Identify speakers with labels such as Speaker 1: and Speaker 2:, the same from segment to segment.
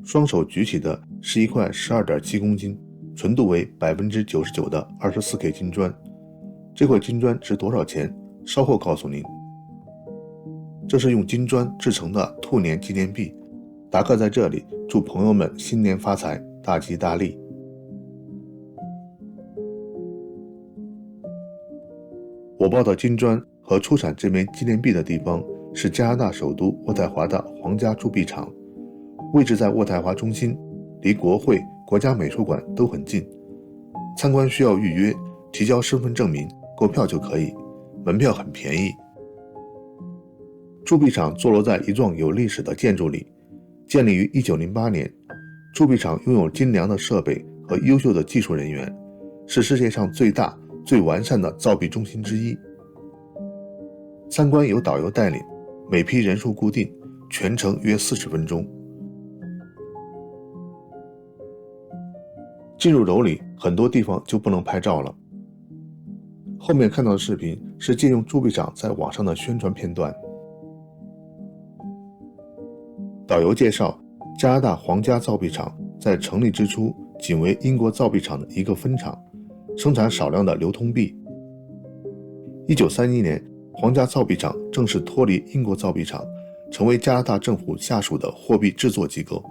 Speaker 1: 双手举起的是一块 12.7 公斤，纯度为 99% 的 24K 金砖。这块金砖值多少钱？稍后告诉您。这是用金砖制成的兔年纪念币，达克在这里祝朋友们新年发财，大吉大利。我报的金砖和出产这枚纪念币的地方是加拿大首都渥太华的皇家铸币厂，位置在渥太华中心，离国会、国家美术馆都很近。参观需要预约，提交身份证明，购票就可以，门票很便宜。铸币厂坐落在一幢有历史的建筑里，建立于1908年。铸币厂拥有精良的设备和优秀的技术人员，是世界上最大、最完善的造币中心之一。参观由导游带领，每批人数固定，全程约40分钟。进入楼里，很多地方就不能拍照了。后面看到的视频是借用铸币厂在网上的宣传片段。导游介绍，加拿大皇家造币厂在成立之初仅为英国造币厂的一个分厂，生产少量的流通币。1931年，皇家造币厂正式脱离英国造币厂，成为加拿大政府下属的货币制作机构，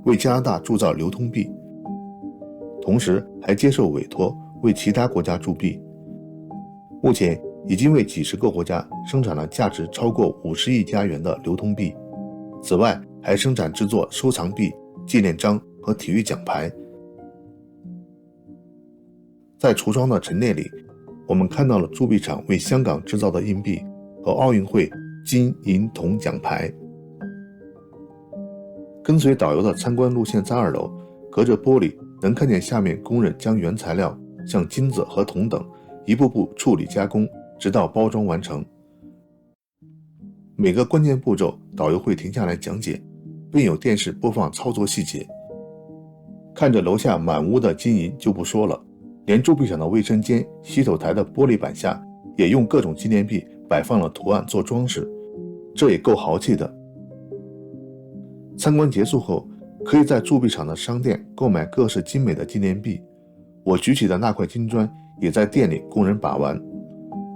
Speaker 1: 为加拿大铸造流通币，同时还接受委托为其他国家铸币。目前已经为几十个国家生产了价值超过50亿加元的流通币，此外还生产制作收藏币、纪念章和体育奖牌。在橱窗的陈列里，我们看到了铸币厂为香港制造的硬币和奥运会金银铜奖牌。跟随导游的参观路线在2楼，隔着玻璃能看见下面工人将原材料像金子和铜等一步步处理加工，直到包装完成。每个关键步骤导游会停下来讲解，并有电视播放操作细节。看着楼下满屋的金银就不说了，连铸币厂的卫生间、洗手台的玻璃板下也用各种纪念币摆放了图案做装饰，这也够豪气的。参观结束后，可以在铸币厂的商店购买各式精美的纪念币。我举起的那块金砖也在店里供人把玩，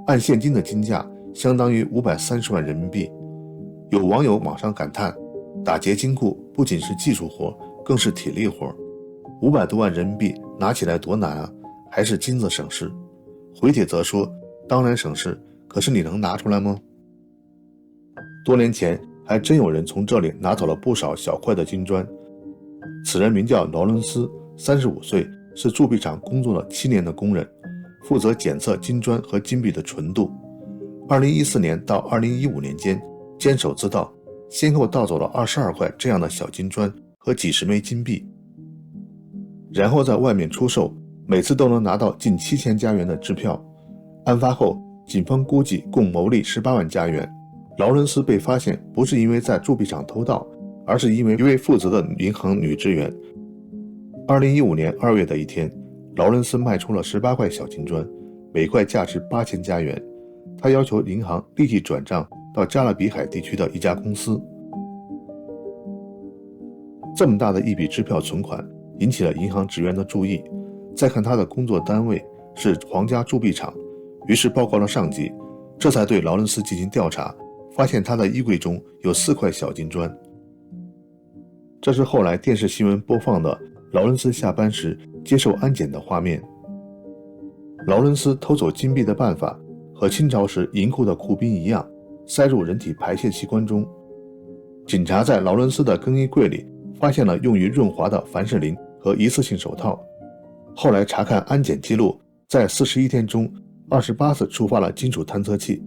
Speaker 1: 按现今的金价相当于530万人民币。有网友网上感叹，打结金库不仅是技术活，更是体力活，500多万人民币拿起来多难啊，还是金子省事。回帖则说，当然省事，可是你能拿出来吗？多年前还真有人从这里拿走了不少小块的金砖。此人名叫劳伦斯，35岁，是铸币厂工作了7年的工人，负责检测金砖和金币的纯度。2014年到2015年间，监守自盗，先后盗走了22块这样的小金砖和几十枚金币，然后在外面出售，每次都能拿到近7000加元的支票。案发后，警方估计共牟利18万加元。劳伦斯被发现不是因为在铸币厂偷盗，而是因为一位负责的银行女职员。2015年2月的一天，劳伦斯卖出了18块小金砖，每块价值8000加元。他要求银行立即转账到加勒比海地区的一家公司。这么大的一笔支票存款引起了银行职员的注意，再看他的工作单位是皇家铸币厂，于是报告了上级，这才对劳伦斯进行调查，发现他的衣柜中有4块小金砖。这是后来电视新闻播放的劳伦斯下班时接受安检的画面。劳伦斯偷走金币的办法和清朝时银库的库宾一样，塞入人体排泄器官中。警察在劳伦斯的更衣柜里发现了用于润滑的凡士林和一次性手套。后来查看安检记录，在41天中28次触发了金属探测器。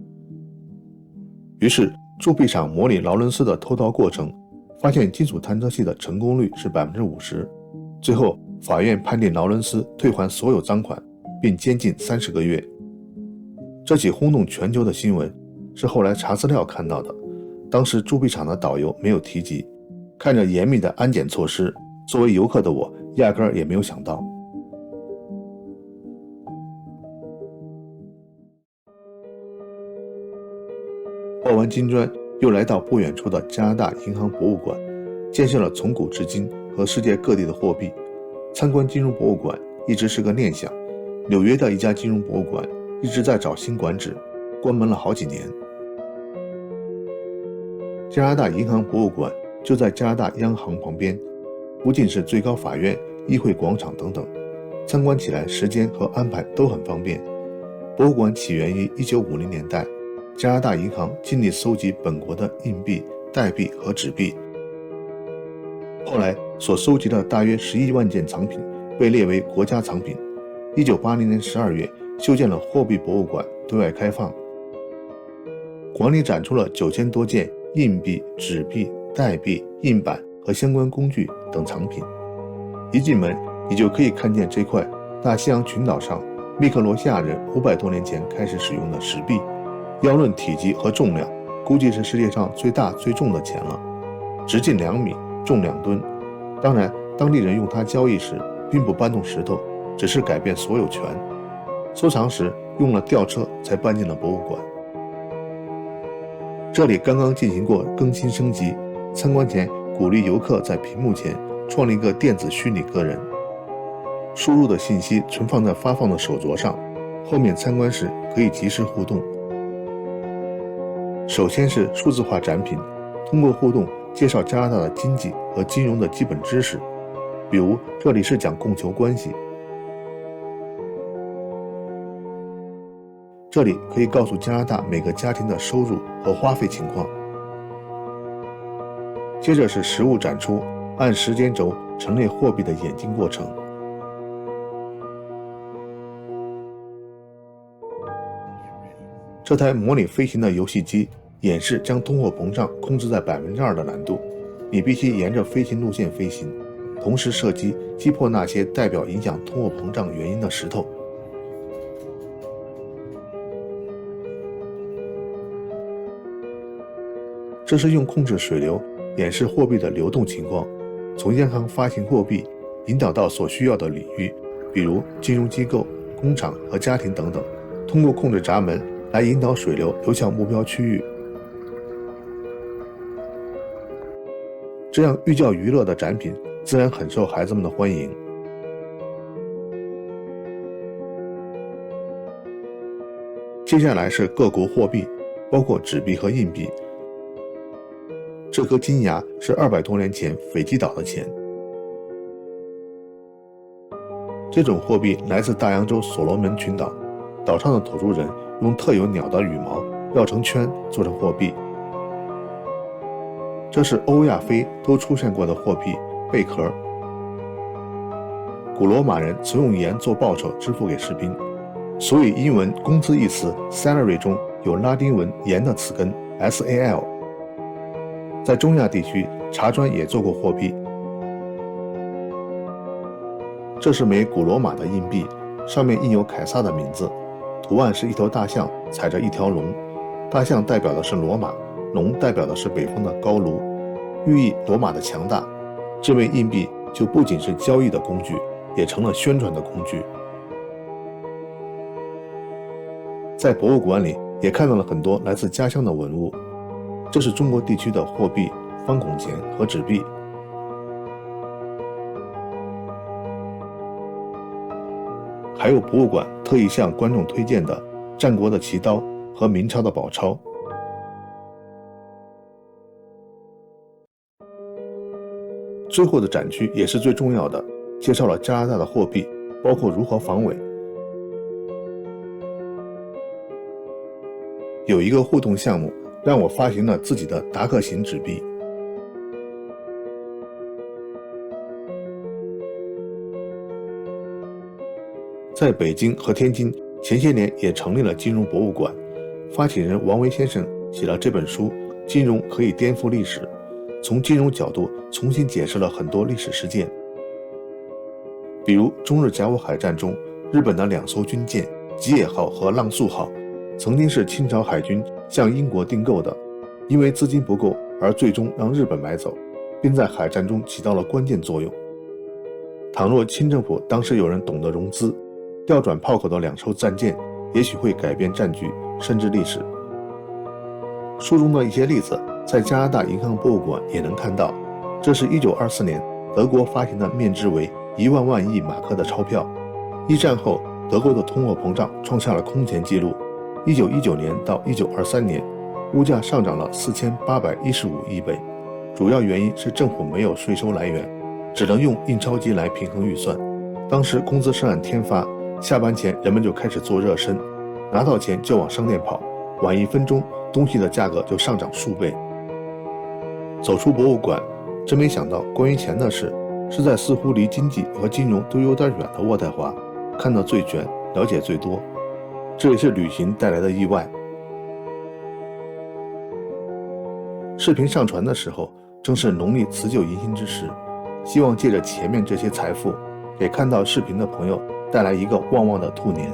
Speaker 1: 于是铸币厂模拟劳伦斯的偷盗过程，发现金属探测器的成功率是 50%。 最后法院判定劳伦斯退还所有赃款，并监禁30个月。这起轰动全球的新闻是后来查资料看到的，当时铸币厂的导游没有提及。看着严密的安检措施，作为游客的我压根儿也没有想到。报完金砖，又来到不远处的加拿大银行博物馆，见识了从古至今和世界各地的货币。参观金融博物馆一直是个念想。纽约的一家金融博物馆一直在找新馆址，关门了好几年。加拿大银行博物馆就在加拿大央行旁边，不仅是最高法院、议会广场等等，参观起来时间和安排都很方便。博物馆起源于1950年代，加拿大银行尽力搜集本国的硬币、代币和纸币。后来所收集的大约11万件藏品被列为国家藏品。1980年12月修建了货币博物馆，对外开放。馆里展出了9000多件硬币、纸币、代币、印版和相关工具等藏品。一进门，你就可以看见这块大西洋群岛上密克罗西亚人500多年前开始使用的石币，要论体积和重量，估计是世界上最大最重的钱了，直径2米，重2吨。当然，当地人用它交易时，并不搬动石头，只是改变所有权。收藏时用了吊车才搬进了博物馆。这里刚刚进行过更新升级，参观前鼓励游客在屏幕前创立一个电子虚拟个人，输入的信息存放在发放的手镯上，后面参观时可以及时互动。首先是数字化展品，通过互动介绍加拿大的经济和金融的基本知识，比如这里是讲供求关系，这里可以告诉加拿大每个家庭的收入和花费情况。接着是实物展出，按时间轴陈列货币的演进过程。这台模拟飞行的游戏机演示将通货膨胀控制在2%的难度，你必须沿着飞行路线飞行，同时射击击破那些代表影响通货膨胀原因的石头。这是用控制水流演示货币的流动情况，从央行发行货币引导到所需要的领域，比如金融机构、工厂和家庭等等，通过控制闸门来引导水流流向目标区域。这样寓教于乐的展品自然很受孩子们的欢迎。接下来是各国货币，包括纸币和硬币。这颗金牙是200多年前斐济岛的钱。这种货币来自大洋洲所罗门群岛，岛上的土著人用特有鸟的羽毛绕成圈做成货币。这是欧亚非都出现过的货币贝壳。古罗马人曾用盐做报酬支付给士兵，所以英文工资一词 salary 中有拉丁文盐的词根 sal。在中亚地区，茶砖也做过货币。这是枚古罗马的硬币，上面印有凯撒的名字，图案是一头大象踩着一条龙，大象代表的是罗马，龙代表的是北方的高卢，寓意罗马的强大。这枚硬币就不仅是交易的工具，也成了宣传的工具。在博物馆里也看到了很多来自家乡的文物，这是中国地区的货币、方孔钱和纸币。还有博物馆特意向观众推荐的战国的奇刀和明朝的宝钞。最后的展区也是最重要的，介绍了加拿大的货币，包括如何防伪。有一个互动项目，让我发行了自己的达克型纸币。在北京和天津，前些年也成立了金融博物馆，发起人王维先生写了这本书《金融可以颠覆历史》，从金融角度重新解释了很多历史事件。比如中日甲午海战中，日本的2艘军舰吉野号和浪速号曾经是清朝海军向英国订购的，因为资金不够而最终让日本买走，并在海战中起到了关键作用。倘若清政府当时有人懂得融资，调转炮口的2艘战舰也许会改变战局，甚至历史。书中的一些例子在加拿大银行博物馆也能看到，这是1924年德国发行的面值为1万万亿马克的钞票。一战后，德国的通货膨胀创下了空前纪录。1919年到1923年，物价上涨了4815亿倍。主要原因是政府没有税收来源，只能用印钞机来平衡预算。当时工资是按天发，下班前人们就开始做热身，拿到钱就往商店跑，晚1分钟，东西的价格就上涨数倍。走出博物馆，真没想到关于钱的事，是在似乎离经济和金融都有点远的渥太华，看得最全，了解最多。这也是旅行带来的意外。视频上传的时候，正是农历辞旧迎新之时，希望借着前面这些财富，给看到视频的朋友带来一个旺旺的兔年。